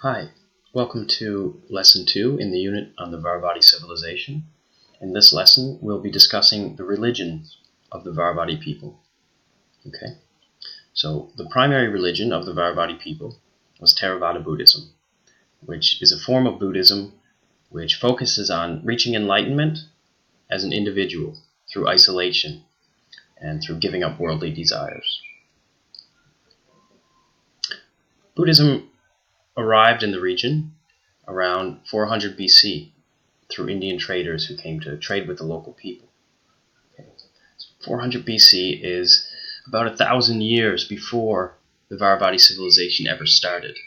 Hi, welcome to Lesson 2 in the unit on the Dvaravati civilization. In this lesson, we'll be discussing the religions of the Dvaravati people. Okay, so the primary religion of the Dvaravati people was Theravada Buddhism, which is a form of Buddhism which focuses on reaching enlightenment as an individual through isolation and through giving up worldly desires. Buddhism arrived in the region around 400 BC through Indian traders who came to trade with the local people. Okay. 400 BC is about 1,000 years before the Dvaravati civilization ever started.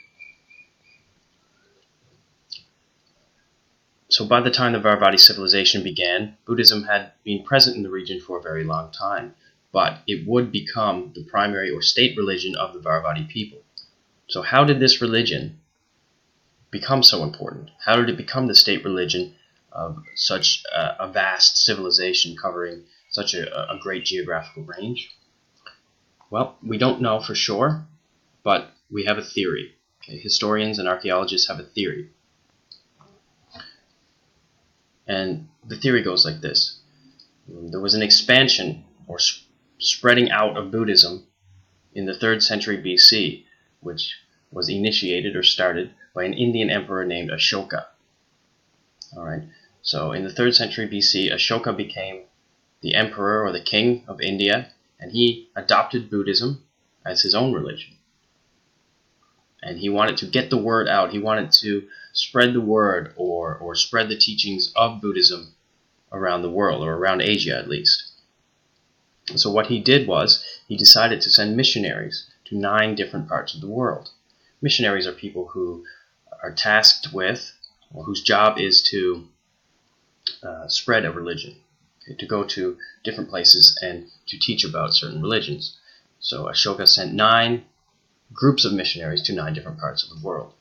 So by the time the Dvaravati civilization began, Buddhism had been present in the region for a very long time, but it would become the primary or state religion of the Dvaravati people. So how did this religion become so important? How did it become the state religion of such a vast civilization covering such a great geographical range? Well, we don't know for sure, but we have a theory. Okay? Historians and archaeologists have a theory. And the theory goes like this. There was an expansion or spreading out of Buddhism in the 3rd century BC, which was initiated or started by an Indian emperor named Ashoka. All right. So in the 3rd century BC, Ashoka became the emperor or the king of India, and he adopted Buddhism as his own religion. And he wanted to get the word out. He wanted to spread the word or spread the teachings of Buddhism around the world, or around Asia at least. And so what he did was he decided to send missionaries to 9 different parts of the world. Missionaries are people who are tasked with, or whose job is to spread a religion, okay, to go to different places and to teach about certain religions. So Ashoka sent 9 groups of missionaries to 9 different parts of the world.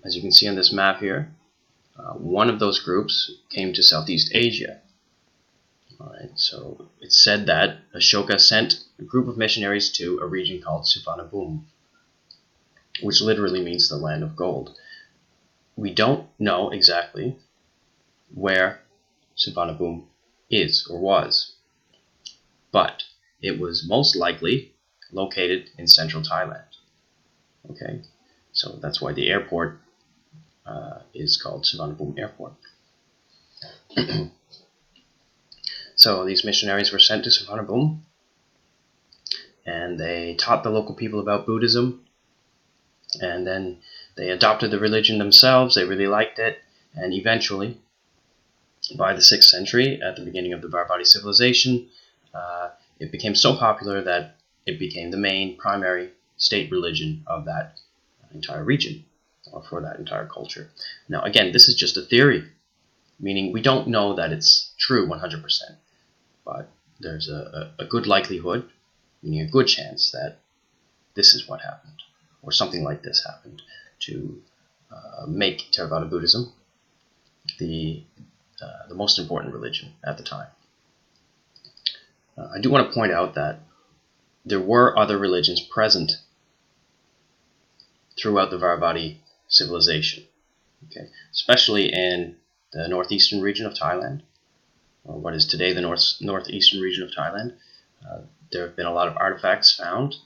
As you can see on this map here, one of those groups came to Southeast Asia. All right, so it's said that Ashoka sent a group of missionaries to a region called Suvarnabhumi, which literally means the land of gold. We don't know exactly where Suvarnabhumi is or was, but it was most likely located in central Thailand. Okay, so that's why the airport is called Suvarnabhumi Airport. So these missionaries were sent to Suvarnabhumi, and they taught the local people about Buddhism, and then they adopted the religion themselves. They really liked it, and eventually, by the 6th century, at the beginning of the Dvaravati civilization, it became so popular that it became the main primary state religion of that entire region, or for that entire culture. Now again, this is just a theory, meaning we don't know that it's true 100%, but there's a good likelihood, meaning a good chance, that this is what happened, or something like this happened, to make Theravada Buddhism the most important religion at the time. I do want to point out that there were other religions present throughout the Dvaravati civilization, okay? Especially in the northeastern region of Thailand, or what is today the northeastern region of Thailand. There have been a lot of artifacts found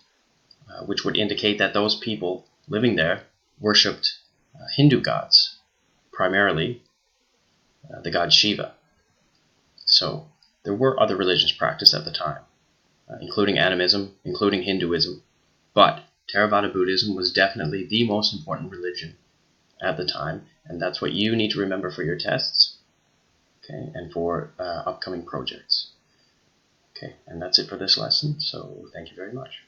which would indicate that those people living there worshipped Hindu gods, primarily the god Shiva. So there were other religions practiced at the time, including animism, including Hinduism, but Theravada Buddhism was definitely the most important religion at the time, and that's what you need to remember for your tests, okay, and for upcoming projects. Okay, and that's it for this lesson, so thank you very much.